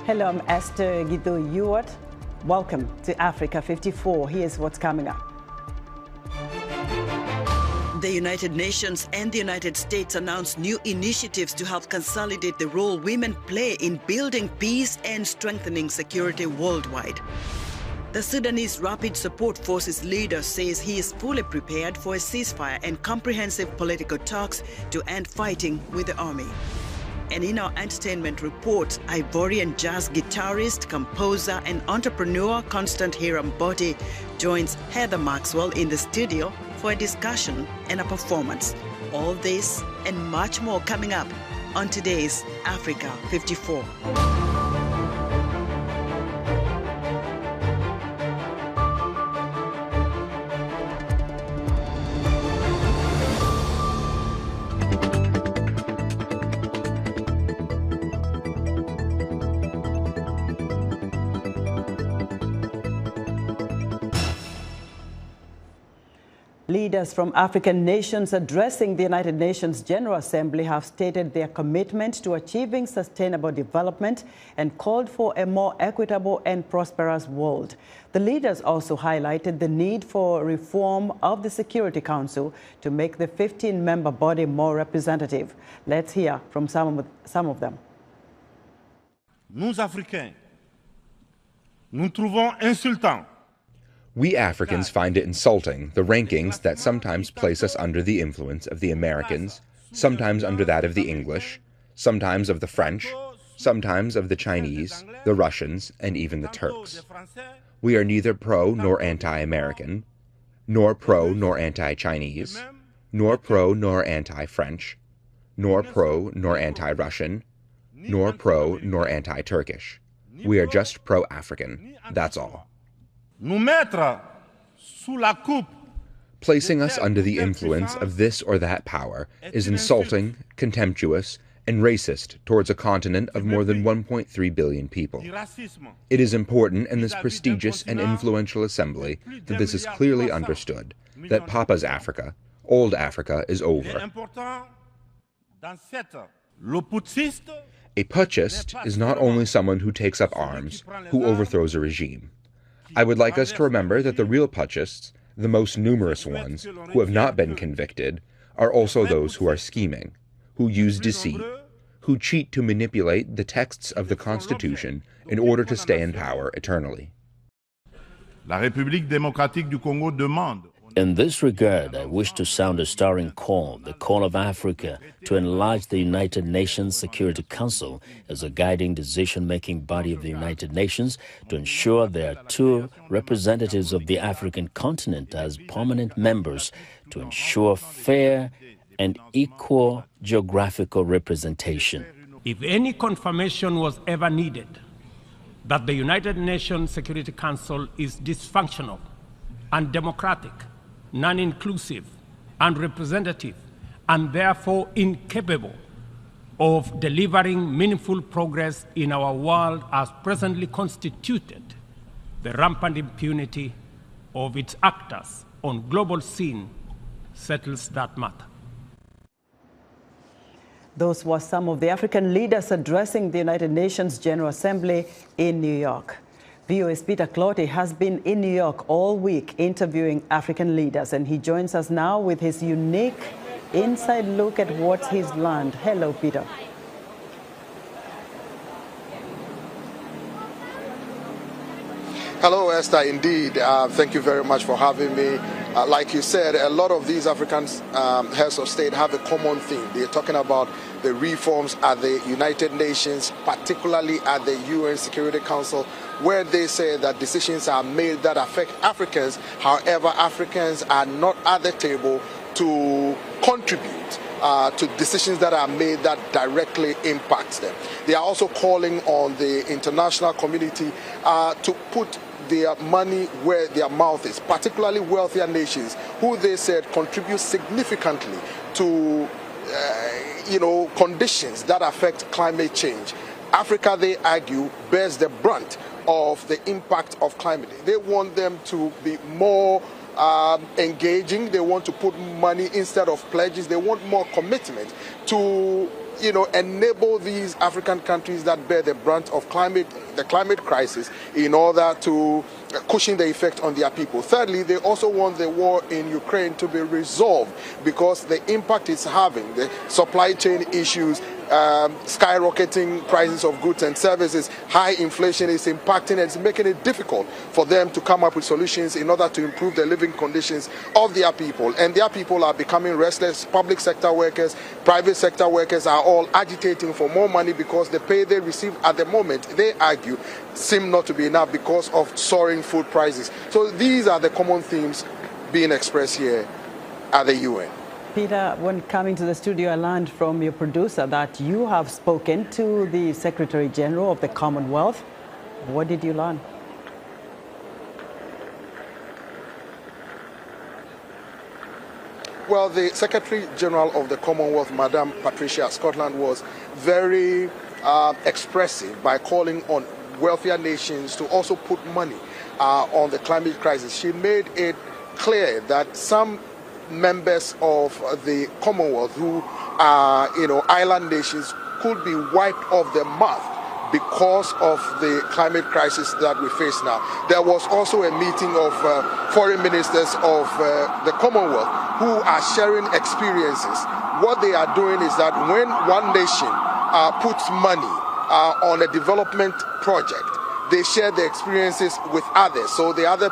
Hello, I'm Esther Guido-Ewart. Welcome to Africa 54. Here's what's coming up. The United Nations and the United States announced new initiatives to help consolidate the role women play in building peace and strengthening security worldwide. The Sudanese Rapid Support Forces leader says he is fully prepared for a ceasefire and comprehensive political talks to end fighting with the army. And in our entertainment report, Ivorian jazz guitarist, composer and entrepreneur Constant Hiram Boty joins Heather Maxwell in the studio for a discussion and a performance. All this and much more coming up on today's Africa 54. Leaders from African nations addressing the United Nations General Assembly have stated their commitment to achieving sustainable development and called for a more equitable and prosperous world. The leaders also highlighted the need for reform of the Security Council to make the 15-member body more representative. Let's hear from some of them. Nous, Africains, nous trouvons insultant. We Africans find it insulting, the rankings that sometimes place us under the influence of the Americans, sometimes under that of the English, sometimes of the French, sometimes of the Chinese, the Russians, and even the Turks. We are neither pro nor anti-American, nor pro nor anti-Chinese, nor pro nor anti-French, nor pro nor anti-Russian, nor pro nor anti-Turkish. We are just pro-African, that's all. Placing us under the influence of this or that power is insulting, contemptuous, and racist towards a continent of more than 1.3 billion people. It is important in this prestigious and influential assembly that this is clearly understood, that Papa's Africa, old Africa, is over. A putschist is not only someone who takes up arms, who overthrows a regime. I would like us to remember that the real putschists, the most numerous ones, who have not been convicted, are also those who are scheming, who use deceit, who cheat to manipulate the texts of the Constitution in order to stay in power eternally. La République démocratique du Congo demande. In this regard, I wish to sound a stirring call, the call of Africa, to enlarge the United Nations Security Council as a guiding decision-making body of the United Nations to ensure there are two representatives of the African continent as permanent members to ensure fair and equal geographical representation. If any confirmation was ever needed that the United Nations Security Council is dysfunctional, undemocratic, non-inclusive, unrepresentative, and therefore incapable of delivering meaningful progress in our world as presently constituted, the rampant impunity of its actors on global scene settles that matter. Those were some of the African leaders addressing the United Nations General Assembly in New York. VOA's Peter Clote has been in New York all week interviewing African leaders, and he joins us now with his unique inside look at what he's learned. Hello, Peter. Hello, Esther. Indeed, thank you very much for having me. Like you said, a lot of these African heads of state have a common theme. They're talking about the reforms at the United Nations, particularly at the UN Security Council, where they say that decisions are made that affect Africans. However, Africans are not at the table to contribute to decisions that are made that directly impacts them. They are also calling on the international community to put their money where their mouth is, particularly wealthier nations, who they said contribute significantly to conditions that affect climate change. Africa, they argue, bears the brunt of the impact of climate. They want them to be more engaging. They want to put money instead of pledges. They want more commitment to enable these African countries that bear the brunt of the climate crisis in order to cushion the effect on their people. Thirdly, they also want the war in Ukraine to be resolved because the impact it's having, the supply chain issues, skyrocketing prices of goods and services, high inflation is impacting and it's making it difficult for them to come up with solutions in order to improve the living conditions of their people. And their people are becoming restless. Public sector workers, private sector workers are all agitating for more money because the pay they receive at the moment, they argue, seem not to be enough because of soaring food prices. So these are the common themes being expressed here at the UN. Peter, when coming to the studio, I learned from your producer that you have spoken to the Secretary General of the Commonwealth. What did you learn? Well, the Secretary General of the Commonwealth, Madam Patricia Scotland, was very expressive by calling on wealthier nations to also put money on the climate crisis. She made it clear that some members of the Commonwealth who are, island nations could be wiped off their mouth because of the climate crisis that we face now. There was also a meeting of foreign ministers of the Commonwealth who are sharing experiences. What they are doing is that when one nation puts money on a development project, they share the experiences with others. So the other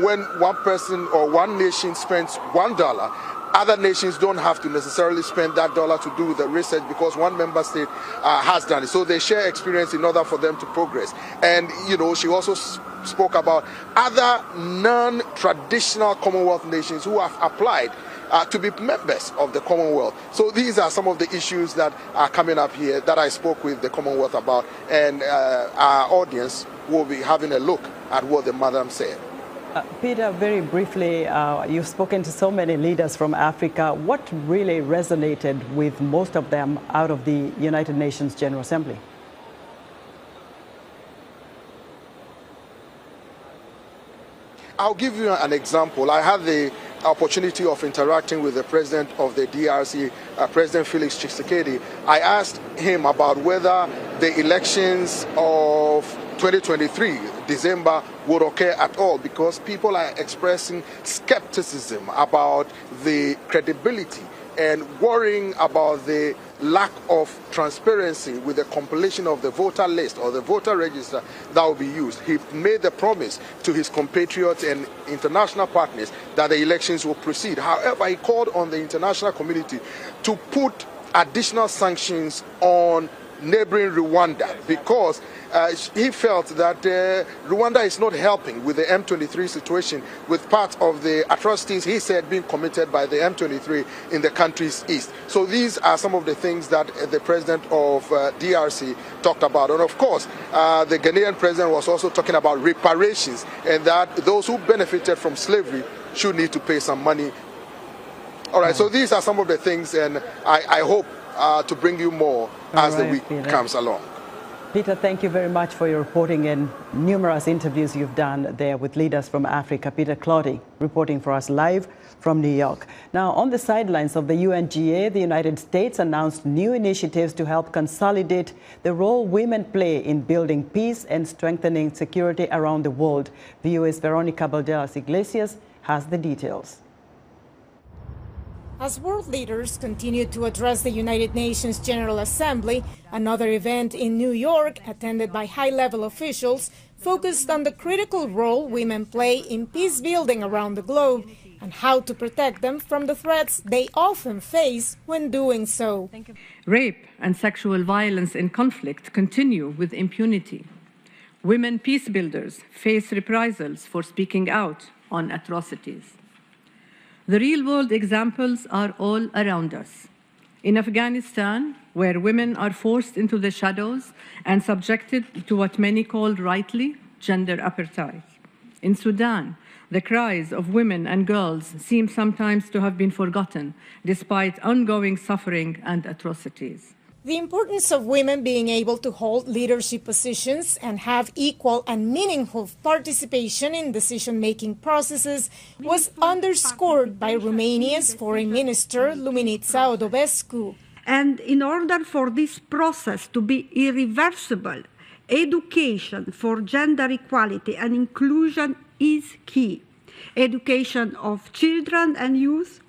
when one person or one nation spends $1, other nations don't have to necessarily spend that dollar to do the research because one member state has done it. So they share experience in order for them to progress. And, she also spoke about other non-traditional Commonwealth nations who have applied to be members of the Commonwealth. So these are some of the issues that are coming up here that I spoke with the Commonwealth about. And our audience will be having a look at what the madam said. Peter, very briefly, you've spoken to so many leaders from Africa. What really resonated with most of them out of the United Nations General Assembly? I'll give you an example. I had the opportunity of interacting with the president of the DRC, President Felix Tshisekedi. I asked him about whether the elections of 2023, December, would occur at all because people are expressing skepticism about the credibility and worrying about the lack of transparency with the compilation of the voter list or the voter register that will be used. He made the promise to his compatriots and international partners that the elections will proceed. However, he called on the international community to put additional sanctions on neighboring Rwanda because he felt that Rwanda is not helping with the M23 situation with part of the atrocities he said being committed by the M23 in the country's east. So these are some of the things that the president of DRC talked about. And of course, the Ghanaian president was also talking about reparations and that those who benefited from slavery should need to pay some money. All right, so these are some of the things, and I hope to bring you more as the week comes along. Peter, thank you very much for your reporting and numerous interviews you've done there with leaders from Africa. Peter Clote reporting for us live from New York. Now, on the sidelines of the UNGA, the United States announced new initiatives to help consolidate the role women play in building peace and strengthening security around the world. VOA's Veronica Balderas Iglesias has the details. As world leaders continue to address the United Nations General Assembly, another event in New York, attended by high-level officials, focused on the critical role women play in peace building around the globe and how to protect them from the threats they often face when doing so. Rape and sexual violence in conflict continue with impunity. Women peace builders face reprisals for speaking out on atrocities. The real-world examples are all around us. In Afghanistan, where women are forced into the shadows and subjected to what many call rightly gender apartheid. In Sudan, the cries of women and girls seem sometimes to have been forgotten, despite ongoing suffering and atrocities. The importance of women being able to hold leadership positions and have equal and meaningful participation in decision-making processes was underscored by Romania's Foreign Minister Luminița Odobescu. And in order for this process to be irreversible, education for gender equality and inclusion is key. Education of children and youth,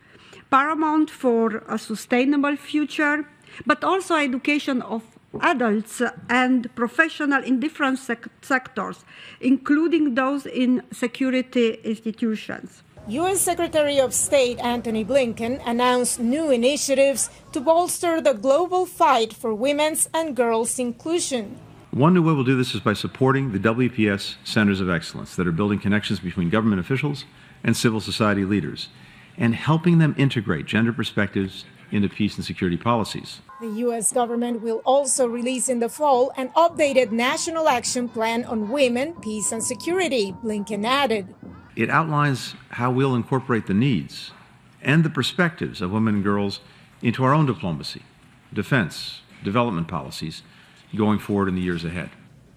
paramount for a sustainable future, but also education of adults and professionals in different sectors, including those in security institutions. U.S. Secretary of State Antony Blinken announced new initiatives to bolster the global fight for women's and girls' inclusion. One new way we'll do this is by supporting the WPS Centers of Excellence that are building connections between government officials and civil society leaders and helping them integrate gender perspectives into peace and security policies. The U.S. government will also release in the fall an updated National Action Plan on Women, Peace and Security, Blinken added. It outlines how we'll incorporate the needs and the perspectives of women and girls into our own diplomacy, defense, development policies going forward in the years ahead.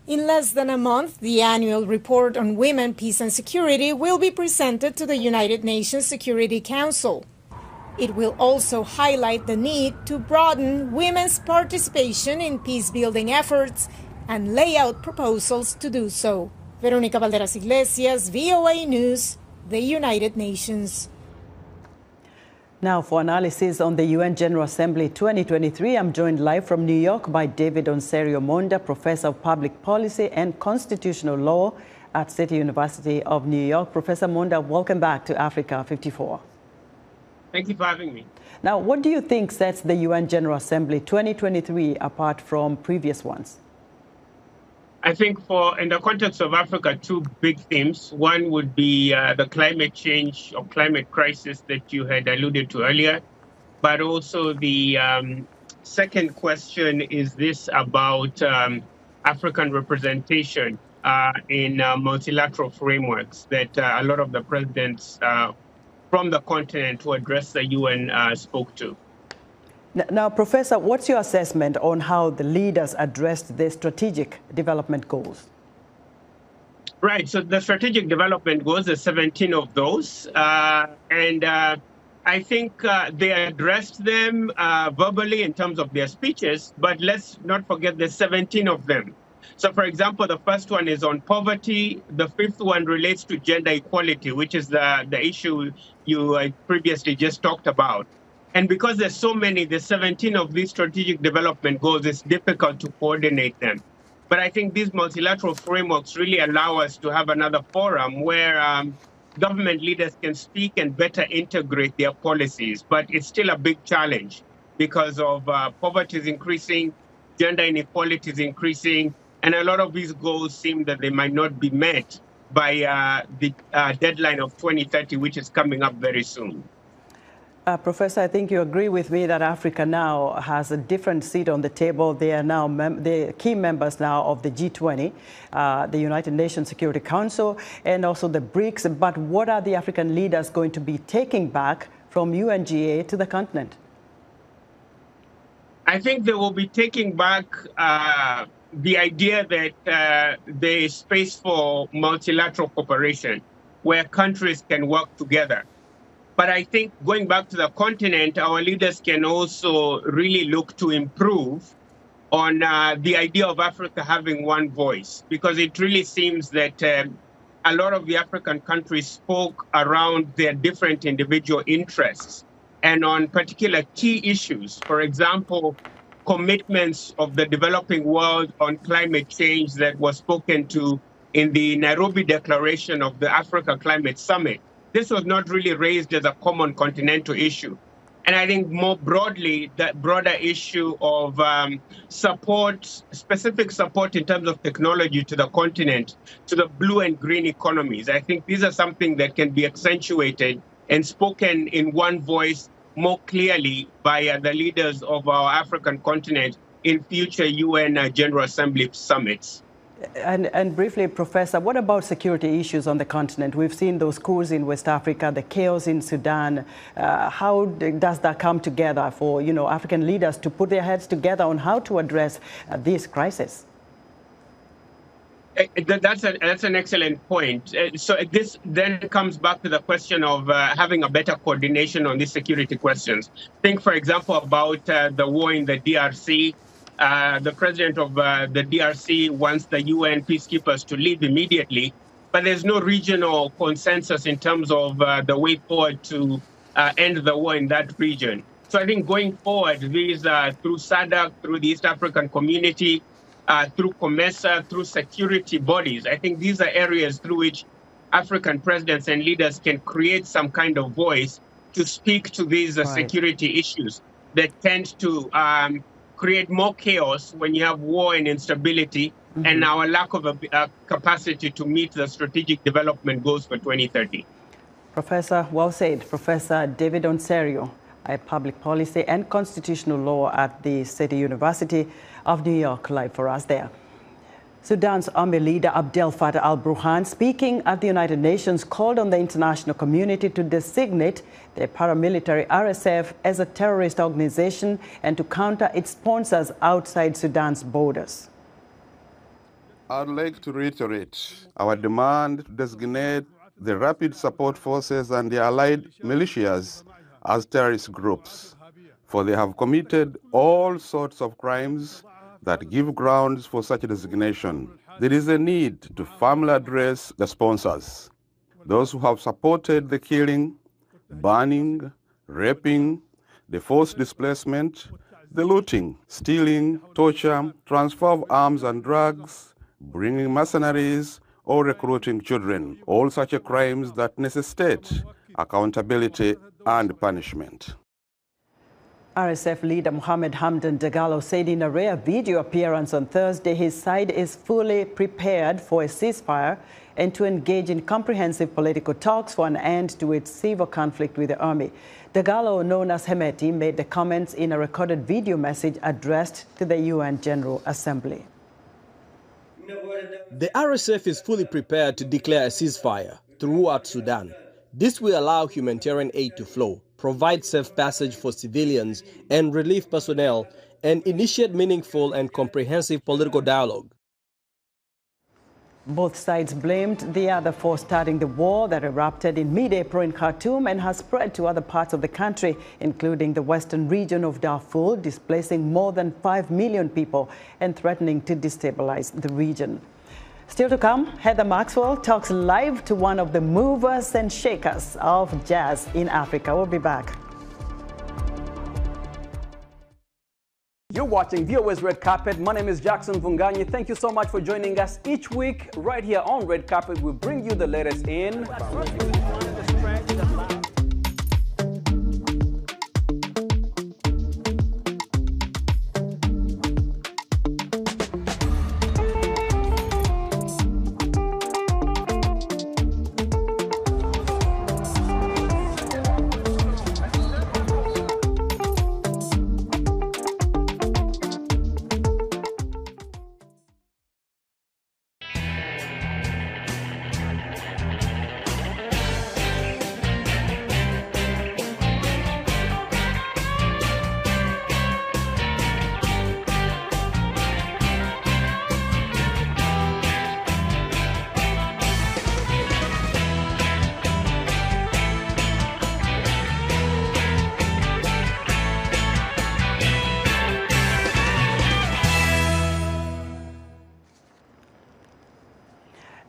In less than a month, the annual report on women, peace and security will be presented to the United Nations Security Council. It will also highlight the need to broaden women's participation in peace-building efforts and lay out proposals to do so. Verónica Valderas Iglesias, VOA News, the United Nations. Now for analysis on the UN General Assembly 2023, I'm joined live from New York by David Onserio-Monda, Professor of Public Policy and Constitutional Law at City University of New York. Professor Monda, welcome back to Africa 54. Thank you for having me. Now, what do you think sets the UN General Assembly 2023 apart from previous ones? I think in the context of Africa, two big themes. One would be the climate change or climate crisis that you had alluded to earlier. But also the second question is this about African representation in multilateral frameworks that a lot of the presidents from the continent who addressed the UN spoke to. Now, Professor, what's your assessment on how the leaders addressed the strategic development goals? Right. So the strategic development goals, there's 17 of those. And I think they addressed them verbally in terms of their speeches, but let's not forget there's 17 of them. So, for example, the first one is on poverty. The fifth one relates to gender equality, which is the issue you previously just talked about. And because there's so many, there's 17 of these strategic development goals, it's difficult to coordinate them. But I think these multilateral frameworks really allow us to have another forum where government leaders can speak and better integrate their policies. But it's still a big challenge because of poverty is increasing, gender inequality is increasing, and a lot of these goals seem that they might not be met by the deadline of 2030, which is coming up very soon. Professor, I think you agree with me that Africa now has a different seat on the table. They are now the key members now of the G20, the United Nations Security Council, and also the BRICS. But what are the African leaders going to be taking back from UNGA to the continent? I think they will be taking back the idea that there is space for multilateral cooperation where countries can work together. But I think going back to the continent, our leaders can also really look to improve on the idea of Africa having one voice, because it really seems that a lot of the African countries spoke around their different individual interests and on particular key issues. For example, commitments of the developing world on climate change that was spoken to in the Nairobi Declaration of the Africa Climate Summit. This was not really raised as a common continental issue. And I think more broadly, that broader issue of support, specific support in terms of technology to the continent, to the blue and green economies. I think these are something that can be accentuated and spoken in one voice more clearly by the leaders of our African continent in future UN General Assembly summits. And briefly, Professor, what about security issues on the continent? We've seen those coups in West Africa, the chaos in Sudan. How does that come together for African leaders to put their heads together on how to address this crisis? That's an excellent point. So this then comes back to the question of having a better coordination on these security questions. Think, for example, about the war in the DRC. The president of the DRC wants the UN peacekeepers to leave immediately, but there's no regional consensus in terms of the way forward to end the war in that region. So I think going forward, these through SADC, through the East African Community, through COMESA, through security bodies. I think these are areas through which African presidents and leaders can create some kind of voice to speak to these security issues that tend to create more chaos when you have war and instability, and our lack of a capacity to meet the strategic development goals for 2030. Professor, well said. Professor David Onserio, a public policy and constitutional law at the City University of New York, live for us there. Sudan's army leader Abdel Fattah al-Burhan, speaking at the United Nations, called on the international community to designate the paramilitary RSF as a terrorist organization and to counter its sponsors outside Sudan's borders. I'd like to reiterate our demand to designate the Rapid Support Forces and the allied militias as terrorist groups, for they have committed all sorts of crimes that give grounds for such a designation. There is a need to firmly address the sponsors, those who have supported the killing, burning, raping, the forced displacement, the looting, stealing, torture, transfer of arms and drugs, bringing mercenaries, or recruiting children, all such crimes that necessitate accountability and punishment. RSF leader Mohamed Hamdan Dagalo said in a rare video appearance on Thursday his side is fully prepared for a ceasefire and to engage in comprehensive political talks for an end to its civil conflict with the army. Dagalo, known as Hemeti, made the comments in a recorded video message addressed to the UN General Assembly. The RSF is fully prepared to declare a ceasefire throughout Sudan. This will allow humanitarian aid to flow, provide safe passage for civilians and relief personnel, and initiate meaningful and comprehensive political dialogue. Both sides blamed the other for starting the war that erupted in mid-April in Khartoum and has spread to other parts of the country, including the western region of Darfur, displacing more than 5 million people and threatening to destabilize the region. Still to come, Heather Maxwell talks live to one of the movers and shakers of jazz in Africa. We'll be back. You're watching VOA's Red Carpet. My name is Jackson Vunganyi. Thank you so much for joining us each week right here on Red Carpet. We bring you the latest in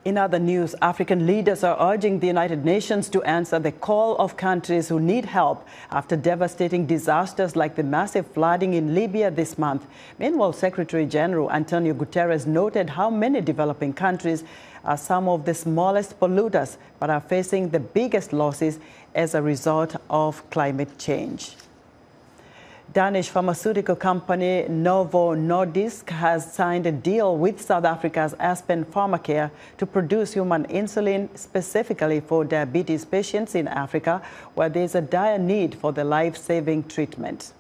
In other news, African leaders are urging the United Nations to answer the call of countries who need help after devastating disasters like the massive flooding in Libya this month. Meanwhile, Secretary General Antonio Guterres noted how many developing countries are some of the smallest polluters but are facing the biggest losses as a result of climate change. Danish pharmaceutical company Novo Nordisk has signed a deal with South Africa's Aspen Pharmacare to produce human insulin specifically for diabetes patients in Africa, where there's a dire need for the life-saving treatment.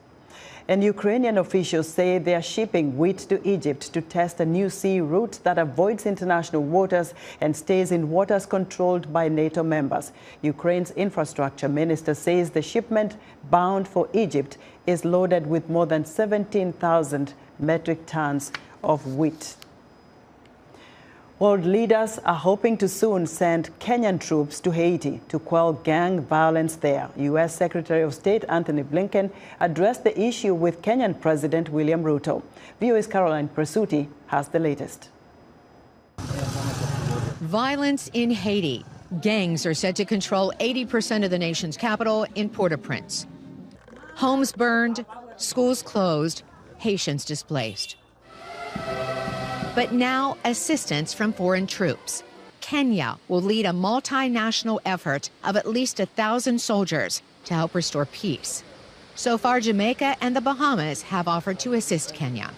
And Ukrainian officials say they are shipping wheat to Egypt to test a new sea route that avoids international waters and stays in waters controlled by NATO members. Ukraine's infrastructure minister says the shipment bound for Egypt is loaded with more than 17,000 metric tons of wheat. World leaders are hoping to soon send Kenyan troops to Haiti to quell gang violence there. U.S. Secretary of State Anthony Blinken addressed the issue with Kenyan President William Ruto. VOA's Caroline Presutti has the latest. Violence in Haiti. Gangs are said to control 80% of the nation's capital in Port-au-Prince. Homes burned, schools closed, Haitians displaced. But now, assistance from foreign troops. Kenya will lead a multinational effort of at least 1,000 soldiers to help restore peace. So far, Jamaica and the Bahamas have offered to assist Kenya.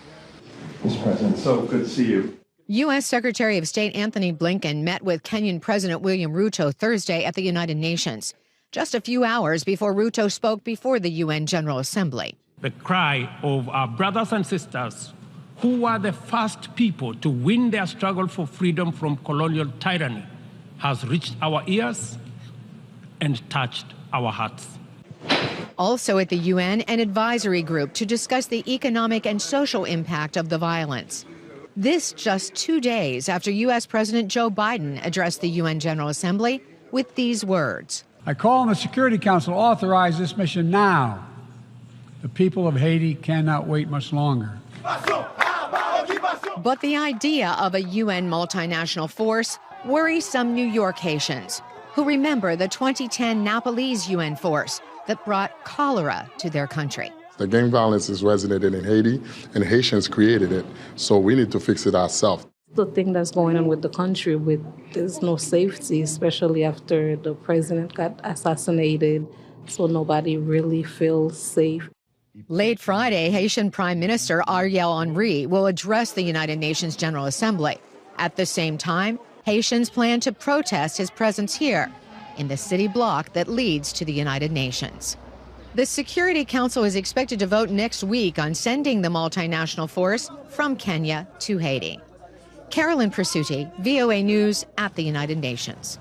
Mr. President, so good to see you. U.S. Secretary of State Anthony Blinken met with Kenyan President William Ruto Thursday at the United Nations, just a few hours before Ruto spoke before the UN General Assembly. The cry of our brothers and sisters who were the first people to win their struggle for freedom from colonial tyranny has reached our ears and touched our hearts. Also at the UN, an advisory group to discuss the economic and social impact of the violence. This just 2 days after U.S. President Joe Biden addressed the UN General Assembly with these words. I call on the Security Council to authorize this mission now. The people of Haiti cannot wait much longer. But the idea of a UN multinational force worries some New York Haitians who remember the 2010 Nepalese UN force that brought cholera to their country. The gang violence is resonated in Haiti, and Haitians created it, so we need to fix it ourselves. The thing that's going on with the country, there's no safety, especially after the president got assassinated, so nobody really feels safe. Late Friday, Haitian Prime Minister Ariel Henry will address the United Nations General Assembly. At the same time, Haitians plan to protest his presence here in the city block that leads to the United Nations. The Security Council is expected to vote next week on sending the multinational force from Kenya to Haiti. Caroline Presutti, VOA News at the United Nations.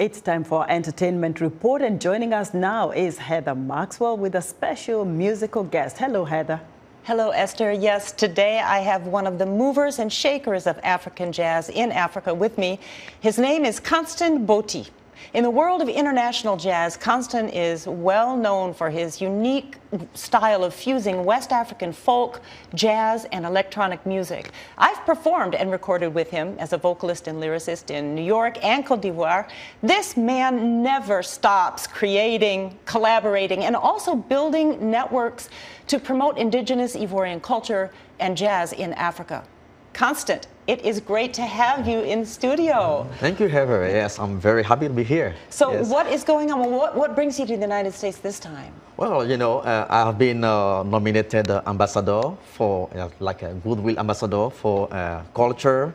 It's time for our entertainment report, and joining us now is Heather Maxwell with a special musical guest. Hello, Heather. Hello, Esther. Yes, today I have one of the movers and shakers of African jazz in Africa with me. His name is Constant Boty. In the world of international jazz, Constant is well known for his unique style of fusing West African folk, jazz, and electronic music. I've performed and recorded with him as a vocalist and lyricist in New York and Cote d'Ivoire. This man never stops creating, collaborating, and also building networks to promote indigenous Ivorian culture and jazz in Africa. Constant, it is great to have you in studio. Thank you, Heather. Yes, I'm very happy to be here. So yes. What is going on? What brings you to the United States this time? Well, you know, I have been nominated ambassador for, like a goodwill ambassador for culture,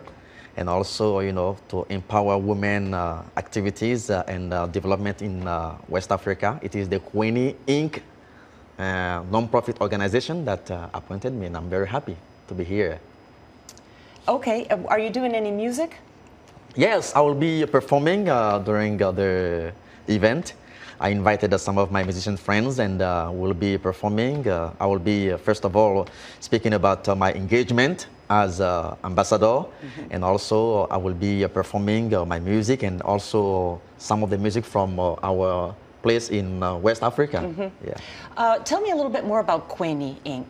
and also, you know, to empower women activities and development in West Africa. It is the Queenie Inc. Non-profit organization that appointed me, and I'm very happy to be here. Okay, are you doing any music? Yes, I will be performing during the event. I invited some of my musician friends, and will be performing. I will be, first of all, speaking about my engagement as ambassador, and also I will be performing my music and also some of the music from our place in West Africa. Yeah. Tell me a little bit more about Queenie Inc.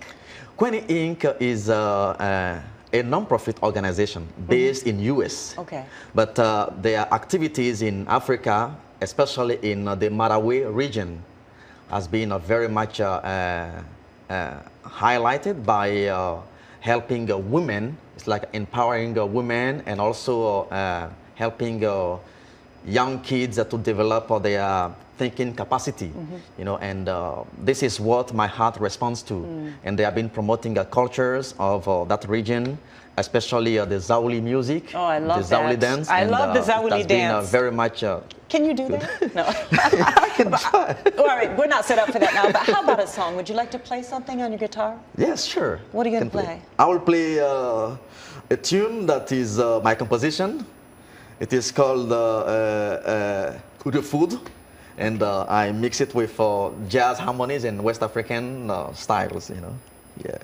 Queenie Inc. is a non-profit organization based in US. Okay. But their activities in Africa, especially in the Marawi region, has been very much highlighted by helping women. It's like empowering women, and also helping young kids to develop their thinking capacity, you know, and this is what my heart responds to. And they have been promoting the cultures of that region, especially the Zauli music. Oh, I love the Zauli dance. I love the Zauli dance. Very much. Can you do that? No. I can try. All right, we're not set up for that now, but how about a song? Would you like to play something on your guitar? Yes, sure. What are you going to play? I will play a tune that is my composition. It is called Kudu Food. And I mix it with jazz harmonies and West African styles, you know. Yeah.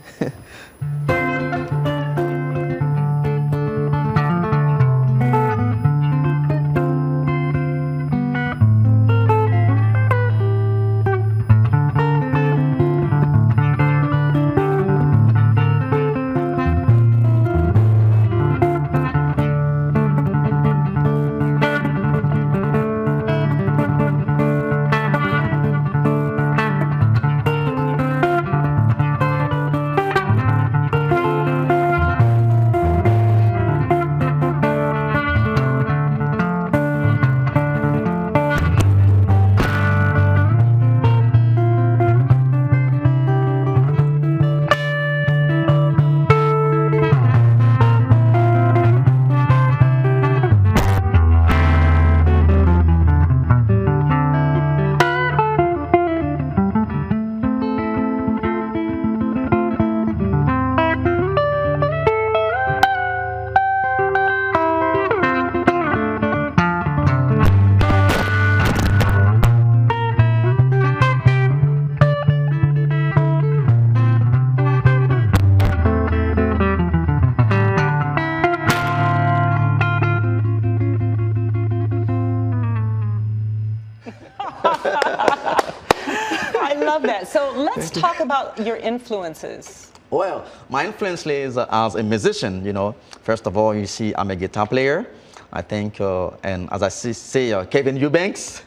love that. So let's talk about your influences. Well, my influence is as a musician, you know. First of all, you see, I'm a guitar player. I think, and as I say, Kevin Eubanks,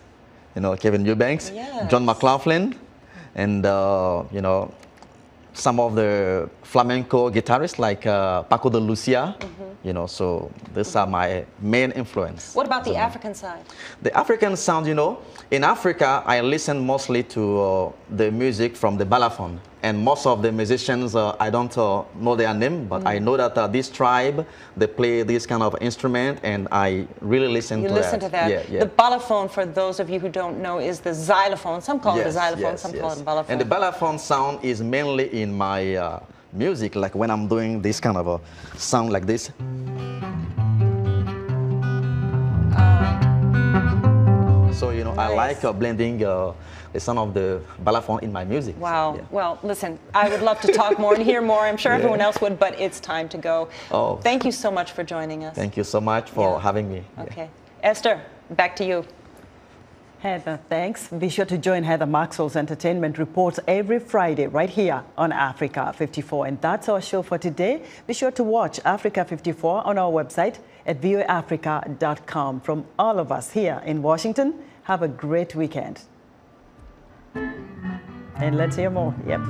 you know, Kevin Eubanks, yes. John McLaughlin, and, you know, some of the flamenco guitarists like Paco de Lucia, you know, so these are my main influence. What about the African side? The African sound, you know, in Africa, I listen mostly to the music from the balafon. And most of the musicians, I don't know their name, but I know that this tribe, they play this kind of instrument, and I really listen to that. You listen to that. Yeah, yeah. The balafon, for those of you who don't know, is the xylophone. Some call it a xylophone, some call it a balafon. And the balafon sound is mainly in my music, like when I'm doing this kind of a sound like this. So, you know, nice. I like blending the sound of the balafon in my music. Wow. Yeah. Well, listen, I would love to talk more and hear more. I'm sure everyone else would, but it's time to go. Oh. Thank you so much for joining us. Thank you so much for having me. Okay. Esther, back to you. Heather, thanks. Be sure to join Heather Maxwell's entertainment reports every Friday right here on Africa 54. And that's our show for today. Be sure to watch Africa 54 on our website at voaafrica.com. From all of us here in Washington, have a great weekend. And let's hear more. Yep.